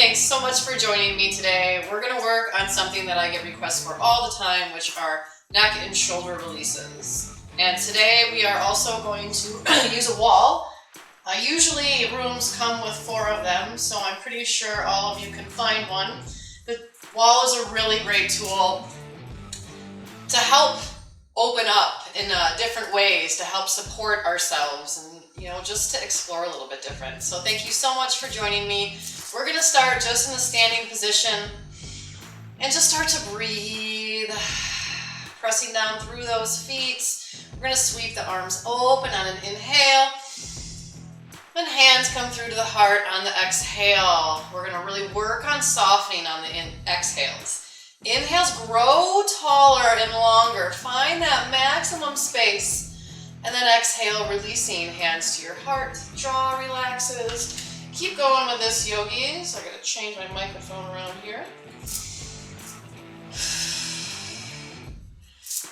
Thanks so much for joining me today. We're going to work on something that I get requests for all the time, which are neck and shoulder releases. And today we are also going to use a wall. Usually rooms come with 4 of them, so I'm pretty sure all of you can find one. The wall is a really great tool to help open up in different ways, to help support ourselves and, just to explore a little bit different. So thank you so much for joining me. We're going to start just in the standing position and just start to breathe, pressing down through those feet. We're going to sweep the arms open on an inhale. Then hands come through to the heart on the exhale. We're going to really work on softening on the exhales. Inhales, grow taller and longer. Find that maximum space. And then exhale, releasing hands to your heart. Jaw relaxes. Keep going with this, yogis. I gotta change my microphone around here.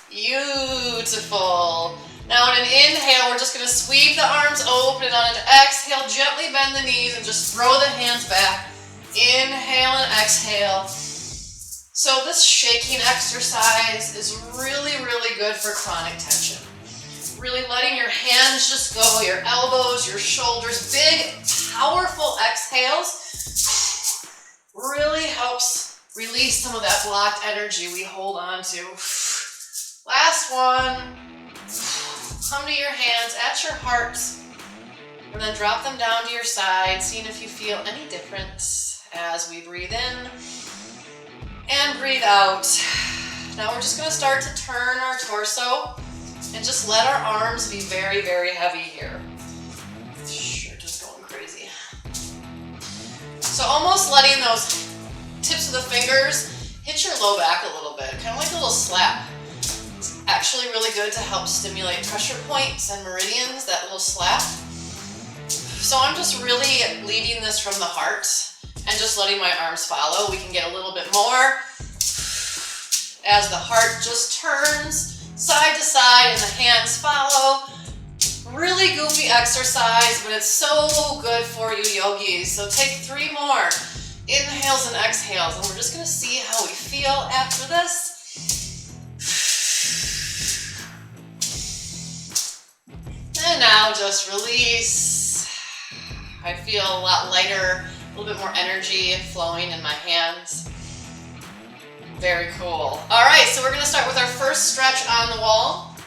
Beautiful. Now on an inhale, we're just gonna sweep the arms open. On an exhale, gently bend the knees and just throw the hands back. Inhale and exhale. So this shaking exercise is really, really good for chronic tension. Really letting your hands just go, your elbows, your shoulders, big, powerful exhales really helps release some of that blocked energy we hold on to. Last one. Come to your hands at your heart and then drop them down to your side, seeing if you feel any difference as we breathe in and breathe out. Now we're just going to start to turn our torso and just let our arms be very, very heavy here. Sure, just going crazy. So almost letting those tips of the fingers hit your low back a little bit, kind of like a little slap. It's actually really good to help stimulate pressure points and meridians, that little slap. So I'm just really leading this from the heart and just letting my arms follow. We can get a little bit more as the heart just turns side to side and the hands follow. Really goofy exercise, but it's so good for you yogis. So take 3 more inhales and exhales, and we're just going to see how we feel after this. And now just release. I feel a lot lighter, a little bit more energy flowing in my hands. Very cool. All right, so we're going to start with our first stretch on the wall.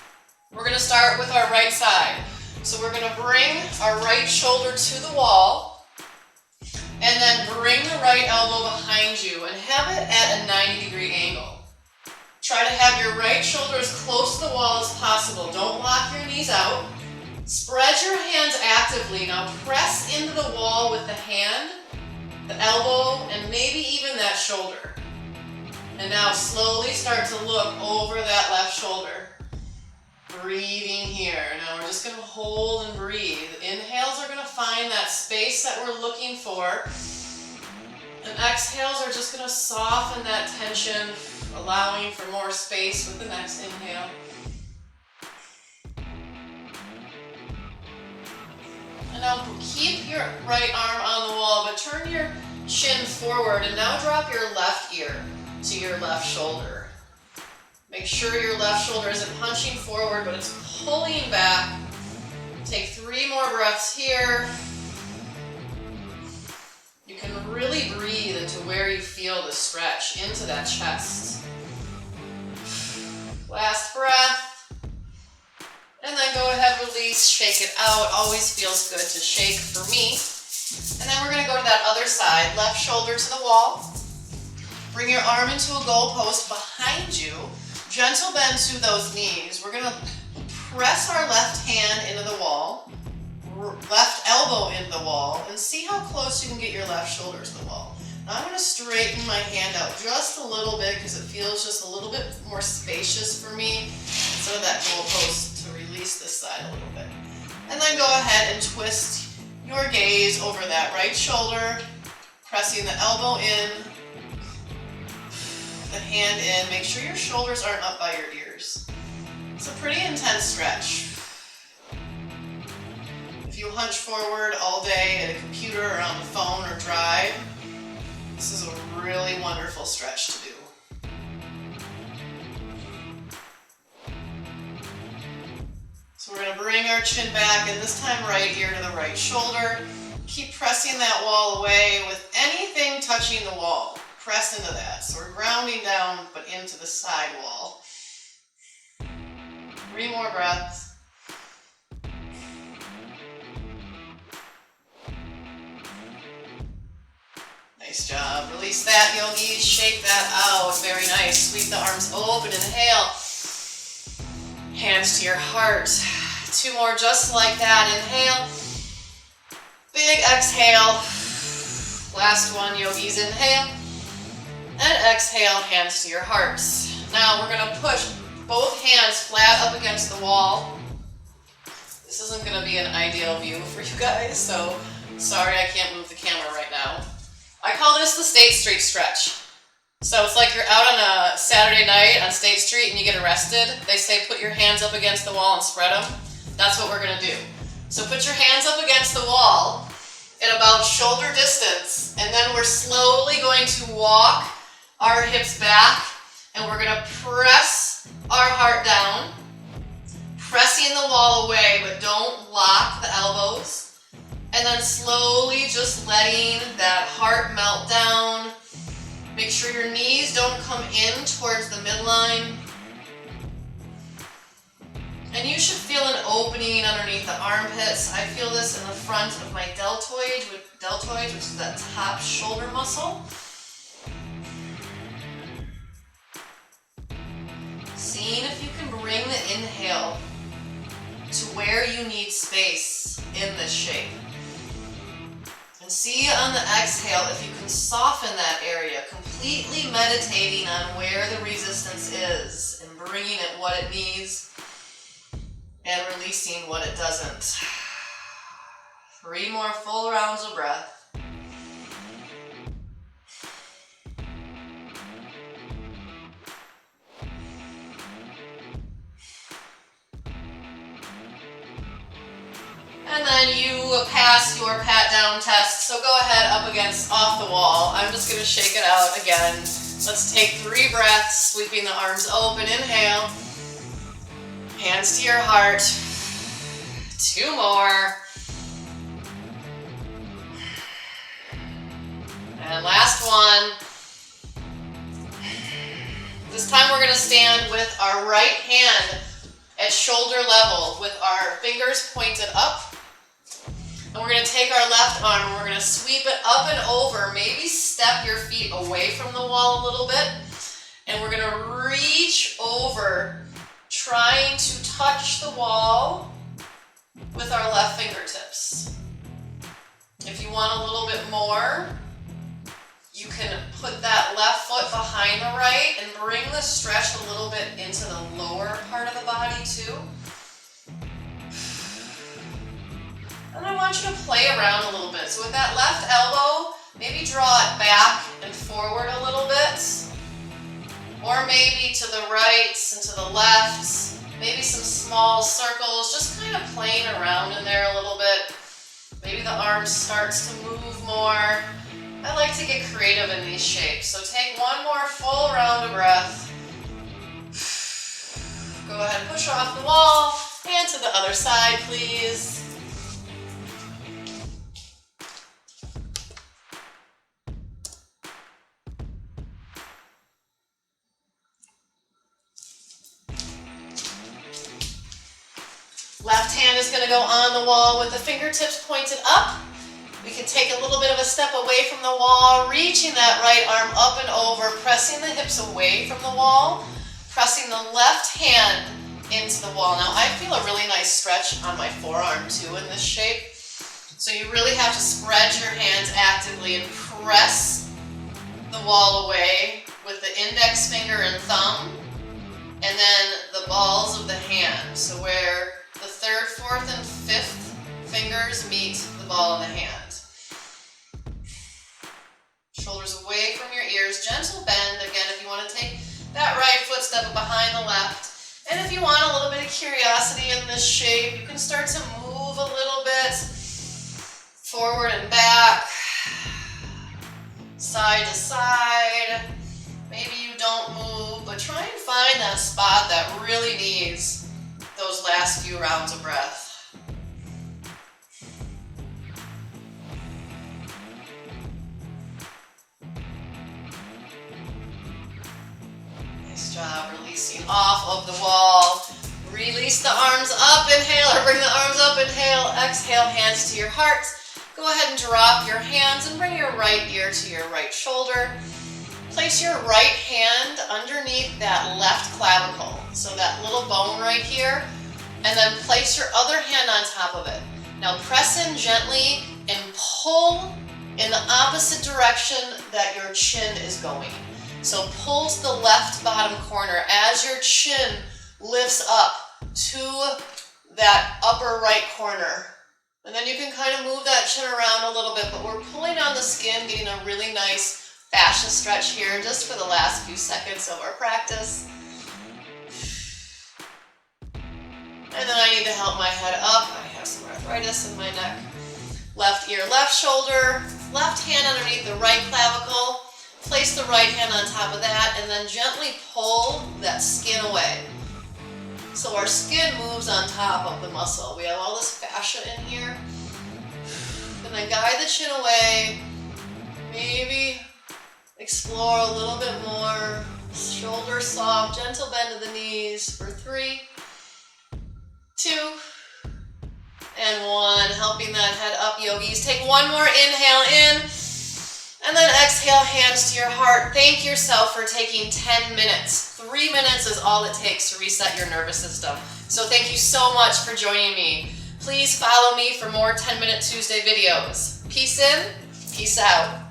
We're going to start with our right side. So we're going to bring our right shoulder to the wall and then bring the right elbow behind you and have it at a 90-degree angle. Try to have your right shoulder as close to the wall as possible. Don't lock your knees out. Spread your hands actively. Now press into the wall with the hand, the elbow, and maybe even that shoulder. And now slowly start to look over that left shoulder. Breathing here. Now we're just going to hold and breathe. Inhales are going to find that space that we're looking for. And exhales are just going to soften that tension, allowing for more space with the next inhale. And now keep your right arm on the wall, but turn your chin forward and now drop your left ear to your left shoulder. Make sure your left shoulder isn't punching forward, but it's pulling back. Take 3 more breaths here. You can really breathe into where you feel the stretch into that chest. Last breath. And then go ahead, release, shake it out. Always feels good to shake for me. And then we're going to go to that other side. Left shoulder to the wall. Bring your arm into a goalpost behind you. Gentle bend to those knees. We're going to press our left hand into the wall, left elbow into the wall, and see how close you can get your left shoulder to the wall. Now I'm going to straighten my hand out just a little bit because it feels just a little bit more spacious for me instead of that goalpost to release this side a little bit. And then go ahead and twist your gaze over that right shoulder, pressing the elbow in, the hand in. Make sure your shoulders aren't up by your ears. It's a pretty intense stretch. If you hunch forward all day at a computer or on the phone or drive, our chin back, and this time right ear to the right shoulder. Keep pressing that wall away with anything touching the wall. Press into that. So we're grounding down, but into the side wall. 3 more breaths. Nice job. Release that, yogis. Shake that out. Very nice. Sweep the arms open. Inhale. Hands to your heart. 2 more just like that. Inhale. Big exhale. Last one, yogis. Inhale. And exhale, hands to your heart. Now we're going to push both hands flat up against the wall. This isn't going to be an ideal view for you guys, so sorry I can't move the camera right now. I call this the State Street stretch. So it's like you're out on a Saturday night on State Street and you get arrested. They say put your hands up against the wall and spread them. That's what we're going to do. So put your hands up against the wall at about shoulder distance, and then we're slowly going to walk our hips back, and we're going to press our heart down, pressing the wall away, but don't lock the elbows. And then slowly just letting that heart melt down. Make sure your knees don't come in towards the midline. And you should feel an opening underneath the armpits. I feel this in the front of my deltoid, which is that top shoulder muscle. Seeing if you can bring the inhale to where you need space in this shape. And see on the exhale if you can soften that area, completely meditating on where the resistance is and bringing it what it needs and releasing what it doesn't. 3 more full rounds of breath. And then you pass your pat down test. So go ahead up against off the wall. I'm just going to shake it out again. Let's take 3 breaths, sweeping the arms open. Inhale. Hands to your heart. 2 more. And last one. This time we're going to stand with our right hand at shoulder level with our fingers pointed up. And we're going to take our left arm and we're going to sweep it up and over. Maybe step your feet away from the wall a little bit. And we're going to reach over, trying to touch the wall with our left fingertips. If you want a little bit more, you can put that left foot behind the right and bring the stretch a little bit into the lower part of the body too. And I want you to play around a little bit. So with that left elbow, maybe draw it back and forward a little bit. Or maybe to the right and to the left. Maybe some small circles, just kind of playing around in there a little bit. Maybe the arm starts to move more. I like to get creative in these shapes. So take 1 more full round of breath. Go ahead and push off the wall. And to the other side, please. Left hand is going to go on the wall with the fingertips pointed up. We can take a little bit of a step away from the wall, reaching that right arm up and over, pressing the hips away from the wall, pressing the left hand into the wall. Now I feel a really nice stretch on my forearm too in this shape. So you really have to spread your hands actively and press the wall away with the index finger and thumb, and then the balls of the hand. So where the 3rd, 4th, and 5th fingers meet the ball of the hand. Shoulders away from your ears, gentle bend. Again, if you want to take that right foot, step it behind the left. And if you want a little bit of curiosity in this shape, you can start to move a little bit forward and back, side to side. Maybe you don't move, but try and find that spot that really needs those last few rounds of breath. job. Releasing off of the wall. Release the arms up, inhale, or bring the arms up, inhale, exhale, hands to your heart. Go ahead and drop your hands and bring your right ear to your right shoulder. Place your right hand underneath that left clavicle, so that little bone right here, and then place your other hand on top of it. Now press in gently and pull in the opposite direction that your chin is going. So pull to the left bottom corner as your chin lifts up to that upper right corner. And then you can kind of move that chin around a little bit, but we're pulling on the skin, getting a really nice fascia stretch here just for the last few seconds of our practice. And then I need to help my head up. I have some arthritis in my neck. Left ear, left shoulder, left hand underneath the right clavicle. Place the right hand on top of that and then gently pull that skin away. So our skin moves on top of the muscle. We have all this fascia in here. And then guide the chin away. Maybe explore a little bit more. Shoulder soft, gentle bend of the knees for 3, 2, and 1. Helping that head up, yogis. Take one more inhale in. And then exhale, hands to your heart. Thank yourself for taking 10 minutes. 3 minutes is all it takes to reset your nervous system. So thank you so much for joining me. Please follow me for more 10-Minute Tuesday videos. Peace in, peace out.